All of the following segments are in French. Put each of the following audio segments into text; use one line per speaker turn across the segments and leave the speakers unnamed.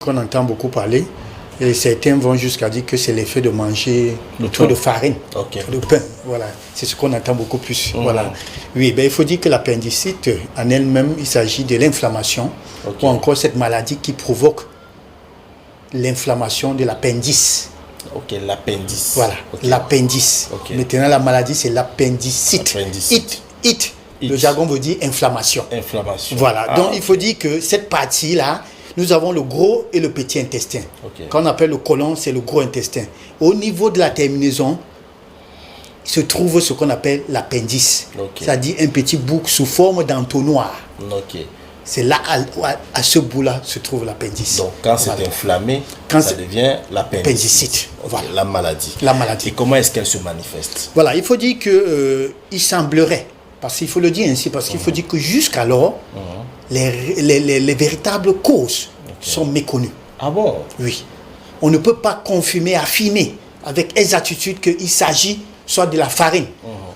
qu'on entend beaucoup parler. Et certains vont jusqu'à dire que c'est l'effet de manger trop de farine, trop de pain. Voilà, c'est ce qu'on entend beaucoup plus. Voilà. Oui, ben, il faut dire que l'appendicite en elle-même, il s'agit de l'inflammation ou encore cette maladie qui provoque l'inflammation de l'appendice.
Ok, l'appendice.
Voilà, l'appendice. Maintenant, la maladie, c'est l'appendicite. It. Le jargon veut dire inflammation. Voilà, donc il faut dire que cette partie-là, nous avons le gros et le petit intestin. Quand on appelle le côlon, c'est le gros intestin. Au niveau de la terminaison, se trouve ce qu'on appelle l'appendice. C'est-à-dire un petit bouc sous forme d'entonnoir. C'est là, à ce bout-là, se trouve l'appendice.
Donc, quand c'est inflammé, ça devient l'appendicite.
Voilà.
La maladie. Et comment est-ce qu'elle se manifeste?
Voilà, il faut dire que il semblerait, parce qu'il faut le dire ainsi, parce qu'il faut dire que jusqu'alors, les véritables causes sont méconnues.
Ah bon?
Oui. On ne peut pas confirmer, affirmer avec exactitude qu'il s'agit soit de la farine,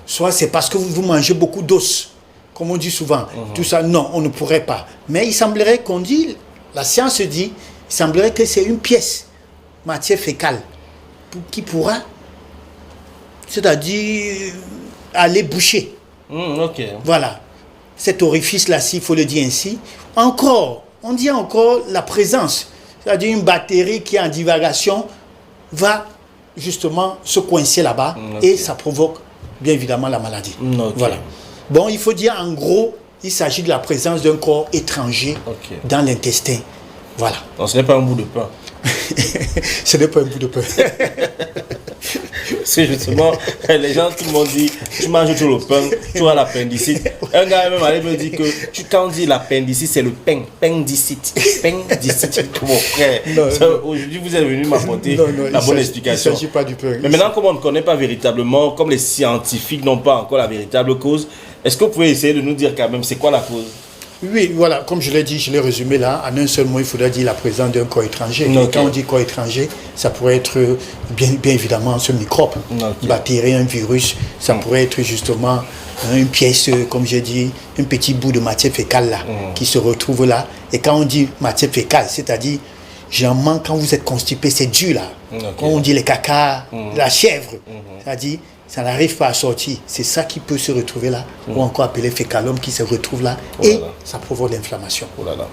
soit c'est parce que vous mangez beaucoup d'os, comme on dit souvent. Tout ça, non, on ne pourrait pas. Mais il semblerait qu'on dit, la science dit, il semblerait que c'est une pièce, matière fécale, qui pourra, c'est-à-dire, aller boucher. Voilà. Cet orifice-là, s'il faut le dire ainsi. Encore, on dit encore la présence, c'est-à-dire une bactérie qui est en divagation va justement se coincer là-bas et ça provoque bien évidemment la maladie. Voilà. Bon, il faut dire en gros, il s'agit de la présence d'un corps étranger dans l'intestin. Voilà.
Donc ce n'est pas un bout de pain.
Ce n'est pas un bout de pain.
Parce que justement, les gens, tout le monde dit, tu manges tout le pain, tu as l'appendicite. Un gars même allait me dire que quand on dit l'appendicite, c'est le pain, pendicite. Mon frère. Aujourd'hui, vous êtes venu m'apporter la bonne explication.
Il ne s'agit pas du pain.
Mais maintenant, comme on ne connaît pas véritablement, comme les scientifiques n'ont pas encore la véritable cause, est-ce que vous pouvez essayer de nous dire quand même c'est quoi la cause?
Oui, voilà, comme je l'ai dit, je l'ai résumé là, en un seul mot, il faudrait dire la présence d'un corps étranger. Et quand on dit corps étranger, ça pourrait être bien évidemment ce microbe, une bactérie, un virus, ça pourrait être justement une pièce, comme j'ai dit, un petit bout de matière fécale là, qui se retrouve là. Et quand on dit matière fécale, c'est-à-dire, généralement, quand vous êtes constipé, c'est dur là. Quand on dit les caca, la chèvre, c'est-à-dire, ça n'arrive pas à sortir. C'est ça qui peut se retrouver là, ou encore appelé fécalome qui se retrouve là, et ça provoque l'inflammation.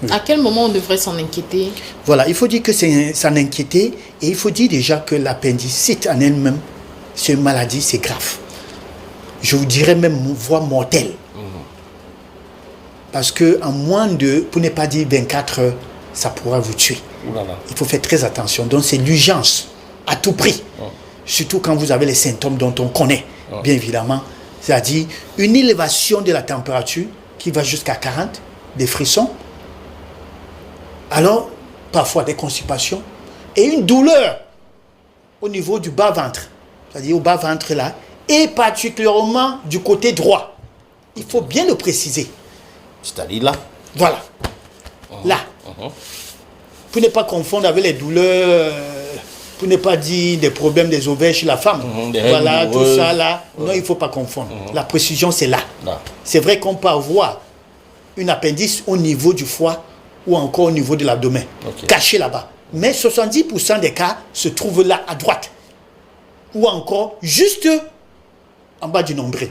À quel moment on devrait s'en inquiéter?
Voilà, il faut dire que c'est s'en inquiéter, et il faut dire déjà que l'appendicite en elle-même, c'est une maladie, c'est grave. Je vous dirais même voie mortelle. Parce que en moins de, pour ne pas dire 24 heures, ça pourra vous tuer. Il faut faire très attention. Donc c'est l'urgence, à tout prix. Surtout quand vous avez les symptômes dont on connaît, bien évidemment. C'est-à-dire une élévation de la température qui va jusqu'à 40, des frissons. Alors, parfois des constipations et une douleur au niveau du bas-ventre. C'est-à-dire au bas-ventre là, et particulièrement du côté droit. Il faut bien le préciser.
C'est-à-dire là?
Voilà. Là. Pour ne pas confondre avec les douleurs... pour ne pas dire des problèmes des ovaires chez la femme. Voilà, tout ça là. Non, il ne faut pas confondre. La précision, c'est là. C'est vrai qu'on peut avoir une appendice au niveau du foie ou encore au niveau de l'abdomen, caché là-bas. Mais 70% des cas se trouvent là à droite. Ou encore juste en bas du nombril.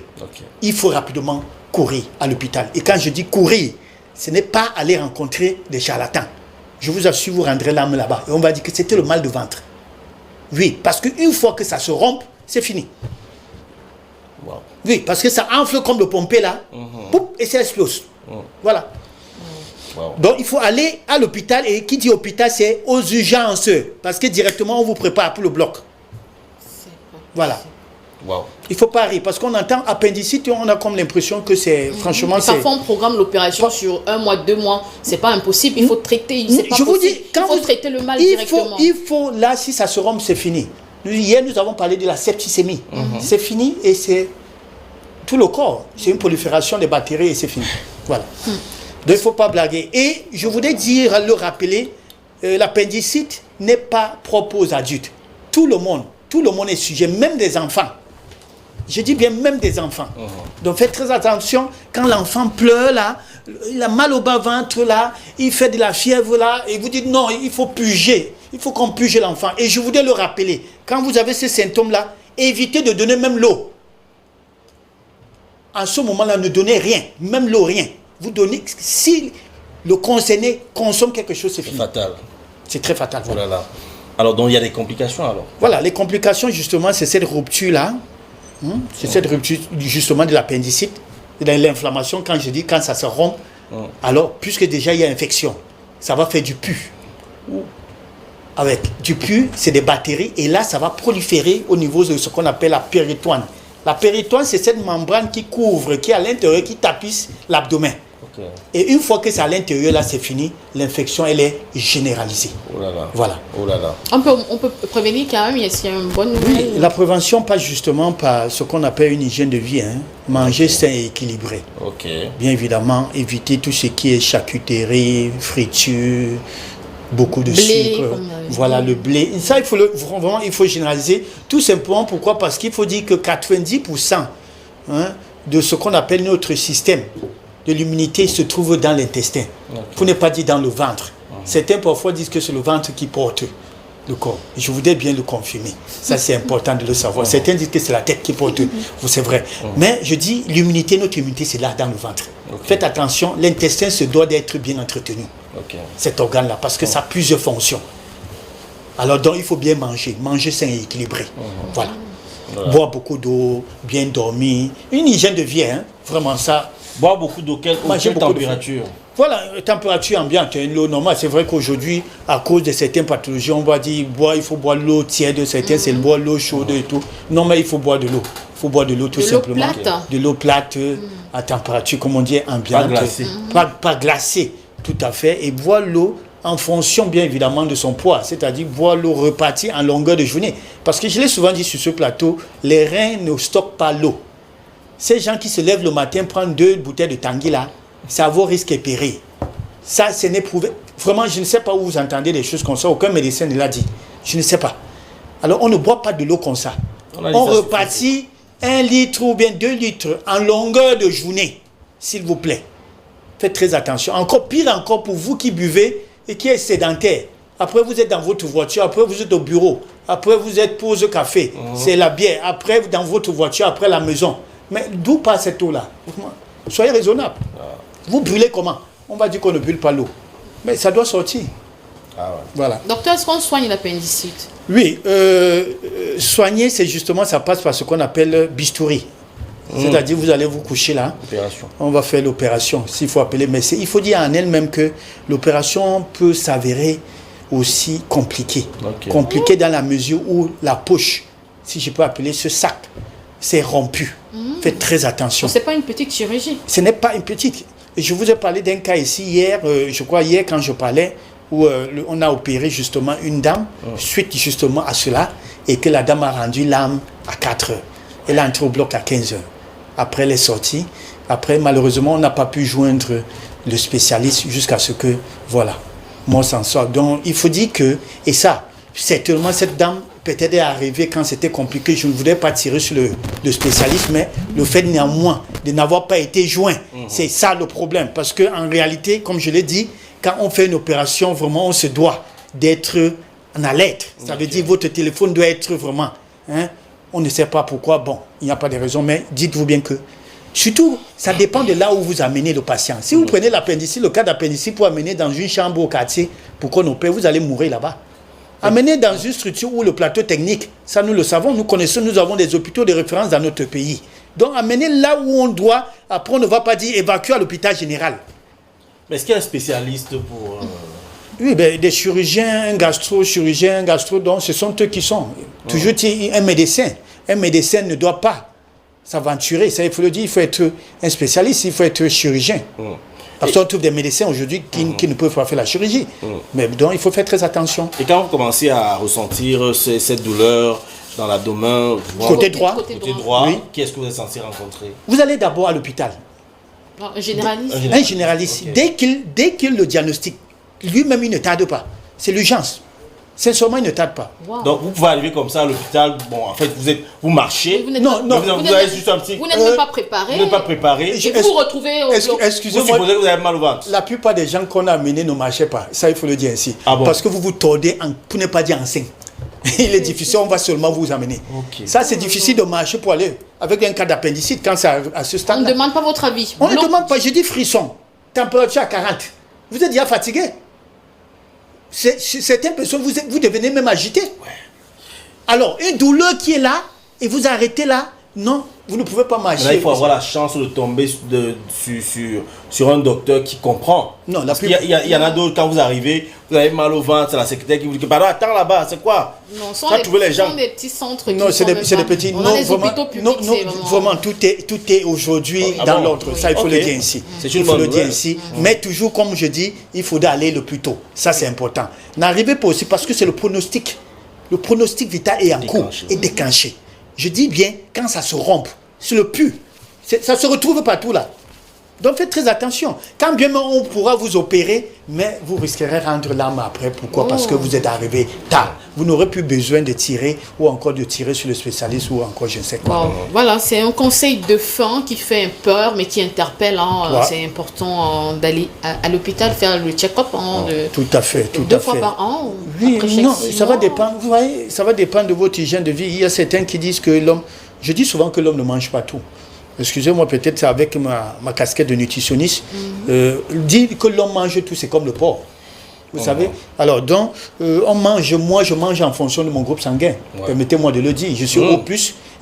Il faut rapidement courir à l'hôpital. Et quand je dis courir, ce n'est pas aller rencontrer des charlatans. Je vous assure, vous rendrez l'âme là-bas. Et on va dire que c'était le mal de ventre. Oui, parce qu'une fois que ça se rompt, c'est fini. Oui, parce que ça enfle comme le pompé là, poup, et ça explose. Voilà. Donc il faut aller à l'hôpital, et qui dit hôpital, c'est aux urgences, parce que directement on vous prépare pour le bloc. Voilà. Il ne faut pas rire, parce qu'on entend appendicite, on a comme l'impression que c'est, franchement, c'est...
Parfois, on programme l'opération sur 1 mois, 2 mois. C'est pas impossible, il faut traiter.
Je vous dis, quand
il faut traiter le mal directement.
Il faut, là, si ça se rompt, c'est fini. Hier, nous avons parlé de la septicémie. C'est fini et c'est tout le corps. C'est une prolifération des bactéries et c'est fini. Voilà. Donc, il ne faut pas blaguer. Et je voudrais dire, le rappeler, l'appendicite n'est pas propre aux adultes. Tout le monde est sujet, même des enfants. Je dis bien même des enfants. Donc faites très attention quand l'enfant pleure là, il a mal au bas-ventre là, il fait de la fièvre là, et vous dites non, il faut puger. Il faut qu'on puge l'enfant. Et je voudrais le rappeler, quand vous avez ces symptômes-là, évitez de donner même l'eau. En ce moment-là, ne donnez rien, même l'eau, rien. Vous donnez, si le concerné consomme quelque chose, c'est fini.
C'est fatal.
C'est très fatal.
Voilà. Oh là là. Alors, donc, il y a des complications alors.
Voilà, les complications, justement, c'est cette rupture-là. C'est cette rupture, justement, de l'appendicite. De l'inflammation, quand je dis, quand ça se rompt, alors, puisque déjà il y a infection, ça va faire du pus. Avec du pus, c'est des bactéries, et là, ça va proliférer au niveau de ce qu'on appelle la péritoine. La péritoine, c'est cette membrane qui couvre, qui est à l'intérieur, qui tapisse l'abdomen. Okay. Et une fois que c'est à l'intérieur, là, c'est fini, l'infection, elle est généralisée.
Oh là là.
Voilà.
Oh là là.
On peut prévenir quand même, s'il y a une bonne nouvelle.
Oui, la prévention passe justement par ce qu'on appelle une hygiène de vie. Manger sain et équilibré.
Ok.
Bien évidemment, éviter tout ce qui est charcuterie, friture, beaucoup de
blé,
sucre. Voilà, le blé. Ça, vraiment, il faut généraliser. Tout simplement, pourquoi? Parce qu'il faut dire que 90% de ce qu'on appelle notre système de l'immunité se trouve dans l'intestin. Pour ne pas dire dans le ventre. Certains parfois disent que c'est le ventre qui porte le corps. Je voudrais bien le confirmer. Ça, c'est important de le savoir. Certains disent que c'est la tête qui porte. C'est vrai. Mais je dis, l'immunité, notre immunité, c'est là dans le ventre. Faites attention, l'intestin se doit d'être bien entretenu. Cet organe-là, parce que ça a plusieurs fonctions. Alors, donc, il faut bien manger. Manger sain et équilibré. Voilà. Boire beaucoup d'eau, bien dormir. Une hygiène de vie, vraiment ça.
Boire beaucoup d'eau, quelle température?
Voilà, température ambiante, l'eau normale. C'est vrai qu'aujourd'hui, à cause de certaines pathologies, on va dire il faut boire l'eau tiède, certains c'est boire l'eau chaude et tout. Non, mais il faut boire de l'eau. Il faut boire de l'eau tout simplement. De l'eau plate, à température, comme on dit, ambiante. Pas
glacée.
Pas glacée, tout à fait. Et boire l'eau en fonction, bien évidemment, de son poids. C'est-à-dire boire l'eau repartie en longueur de journée. Parce que je l'ai souvent dit sur ce plateau, les reins ne stockent pas l'eau. Ces gens qui se lèvent le matin, prennent 2 bouteilles de Tanguy là, ça vaut risque et péril. Ça, c'est prouvé. Vraiment, je ne sais pas où vous entendez des choses comme ça. Aucun médecin ne l'a dit. Je ne sais pas. Alors, on ne boit pas de l'eau comme ça. On repartit 1 litre ou bien 2 litres en longueur de journée, s'il vous plaît. Faites très attention. Encore pire encore pour vous qui buvez et qui êtes sédentaire. Après, vous êtes dans votre voiture. Après, vous êtes au bureau. Après, vous êtes pause café. C'est la bière. Après, dans votre voiture. Après, la maison. Mais d'où passe cette eau-là? Soyez raisonnable. Vous brûlez comment? On va dire qu'on ne brûle pas l'eau. Mais ça doit sortir. Voilà.
Docteur, est-ce qu'on soigne l'appendicite?
Oui. Soigner, c'est justement, ça passe par ce qu'on appelle bistouri. C'est-à-dire, vous allez vous coucher là.
Opération.
On va faire l'opération. S'il faut appeler, mais il faut dire en elle-même que l'opération peut s'avérer aussi compliquée. Compliquée dans la mesure où la poche, si je peux appeler ce sac, c'est rompu. Faites très attention.
Ce n'est pas une petite chirurgie.
Ce n'est pas une petite. Je vous ai parlé d'un cas ici hier, je crois hier quand je parlais, où on a opéré justement une dame, suite justement à cela, et que la dame a rendu l'âme à 4 heures. Elle est entrée au bloc à 15 heures. Après, elle est sortie. Après, malheureusement, on n'a pas pu joindre le spécialiste jusqu'à ce que, voilà, moi s'en sort. Donc, il faut dire que, et ça, certainement, cette dame peut-être est arrivée quand c'était compliqué. Je ne voudrais pas tirer sur le spécialiste, mais le fait néanmoins de n'avoir pas été joint, c'est ça le problème. Parce qu'en réalité, comme je l'ai dit, quand on fait une opération, vraiment, on se doit d'être en alerte. Ça veut dire que votre téléphone doit être vraiment... on ne sait pas pourquoi, bon, il n'y a pas de raison, mais dites-vous bien que... Surtout, ça dépend de là où vous amenez le patient. Si vous prenez l'appendicite, le cas d'appendicite pour amener dans une chambre au quartier pour qu'on opère, vous allez mourir là-bas. Amener dans une structure où le plateau technique, ça nous le savons, nous connaissons, nous avons des hôpitaux de référence dans notre pays. Donc amener là où on doit, après on ne va pas dire évacuer à l'hôpital général.
Mais est-ce qu'il y a un spécialiste pour...
Oui, ben, des chirurgiens, un gastro-chirurgien, donc ce sont eux qui sont. Toujours un médecin. Un médecin ne doit pas s'aventurer, ça il faut le dire, il faut être un spécialiste, il faut être chirurgien. Parce qu'on trouve des médecins aujourd'hui qui ne peuvent pas faire la chirurgie. Mais donc, il faut faire très attention.
Et quand vous commencez à ressentir cette douleur dans l'abdomen,
côté droit,
oui. Qui est-ce que vous êtes censé rencontrer?
Vous allez d'abord à l'hôpital.
Un généraliste.
Un généraliste. Okay. Dès qu'il le diagnostique, lui-même, il ne tarde pas. C'est l'urgence. Sincèrement, il ne tarde pas.
Wow.
Donc, vous pouvez arriver comme ça à l'hôpital. Bon, en fait, vous marchez.
Vous n'êtes
Non,
pas-
non,
vous avez juste un petit.
Vous n'êtes même pas préparé.
Vous n'êtes pas préparé.
Et vous vous retrouvez au bloc.
Vous
Excusez-moi,
supposez que vous avez mal au ventre.
la plupart des gens qu'on a amenés ne marchaient pas. Ça, il faut le dire ainsi.
Ah bon?
Parce que vous vous tordez, pour ne pas dire enceinte. Il est difficile, on va seulement vous amener.
Ok.
Ça, c'est difficile de marcher pour aller avec un cas d'appendicite quand c'est à ce
On
stade.
ne demande pas votre avis.
On ne
Bloc.
demande pas, je dis frisson. Température à 40. Vous êtes déjà fatigué. Certaines personnes, vous devenez même agité. Alors, une douleur qui est là, et vous arrêtez là, non, vous ne pouvez pas marcher.
Là, il faut avoir la chance de tomber sur un docteur qui comprend.
Non, la
Parce qu'il
plupart-
y en a d'autres, quand vous arrivez, vous avez mal au ventre, c'est la secrétaire qui vous dit que, pardon, attends là-bas, c'est quoi?
Non,
Tu vas trouver les gens.
sont des petits centres.
Non,
qui
c'est
sont
des,
même
c'est des
pas-
petits.
On
Non,
a les
vraiment,
hôpitaux publics,
non,
c'est
vraiment, tout est aujourd'hui
Ah
dans
bon?
l'ordre. Ça, il faut
Ok.
le dire ainsi.
C'est
Il
une
faut
bonne
le dire
nouvelle.
ainsi. Mais toujours, comme je dis, il faudra aller le plus tôt. Ça, c'est important. N'arrivez pas aussi parce que c'est le pronostic. Le pronostic vital est en cours,
Déclenché.
est déclenché. Je dis bien, quand ça se rompt, c'est le pu. Ça se retrouve partout là. Donc faites très attention. Quand bien même on pourra vous opérer, mais vous risquerez de rendre l'âme après. Pourquoi? Parce que vous êtes arrivé tard. Vous n'aurez plus besoin de tirer ou encore de tirer sur le spécialiste ou encore je ne sais quoi.
Wow. Voilà, c'est un conseil de fin qui fait peur, mais qui interpelle. Hein.
Ouais.
C'est important d'aller à l'hôpital faire le check-up
Tout à fait, tout
deux
à
fois
fait.
par an.
Oui,
après chaque
non,
6
ça va
mois.
dépendre. Vous voyez, ça va dépendre de votre hygiène de vie. Il y a certains qui disent que l'homme. Je dis souvent que l'homme ne mange pas tout. Excusez-moi, peut-être c'est avec ma casquette de nutritionniste. Dire que l'homme mange tout, c'est comme le porc. Vous savez? Alors, donc, on mange, moi, je mange en fonction de mon groupe sanguin. Permettez-moi de le dire. Je suis O+,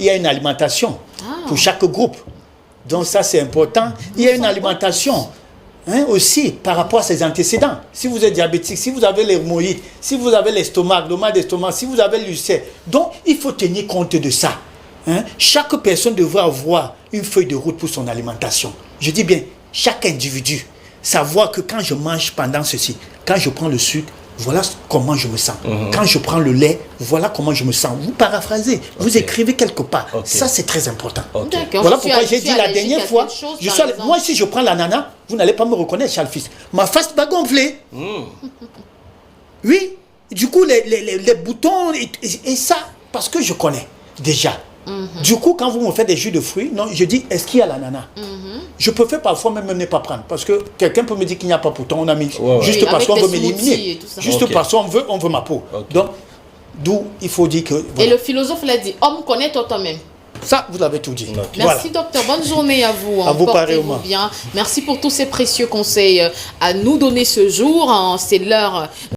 il y a une alimentation pour chaque groupe. Donc, ça, c'est important. Il y a une alimentation aussi par rapport à ses antécédents. Si vous êtes diabétique, si vous avez l'hémorroïde, si vous avez l'estomac, le mal d'estomac, si vous avez l'ulcère. Donc, il faut tenir compte de ça. Chaque personne devrait avoir une feuille de route pour son alimentation. Je dis bien, chaque individu, savoir que quand je mange pendant ceci, quand je prends le sucre, voilà comment je me sens. Quand je prends le lait, voilà comment je me sens. Vous paraphrasez, vous écrivez quelque part. Ça, c'est très important.
D'accord.
Voilà
Je suis
pourquoi j'ai
allergique
dit la
à
dernière
quelque
fois,
chose,
je
par
suis
exemple.
moi si je prends l'ananas, vous n'allez pas me reconnaître, Charles Fils. Ma face va gonfler. Oui, du coup, les boutons, et ça, parce que je connais déjà. Du coup, quand vous me faites des jus de fruits, non, je dis, est-ce qu'il y a l'ananas? Je peux faire parfois même ne pas prendre. Parce que quelqu'un peut me dire qu'il n'y a pas, pourtant on a mis. Juste
Oui,
parce
avec
qu'on
les
veut
smoothies
m'éliminer.
et tout ça.
Juste parce qu'on veut ma peau. Donc, d'où il faut dire que...
Et
voilà.
le philosophe l'a dit, homme connaît-toi toi-même.
Ça, vous l'avez tout dit.
Merci docteur, bonne journée à vous.
À vous
Portez-vous
pareillement.
bien. Merci pour tous ces précieux conseils à nous donner ce jour. C'est l'heure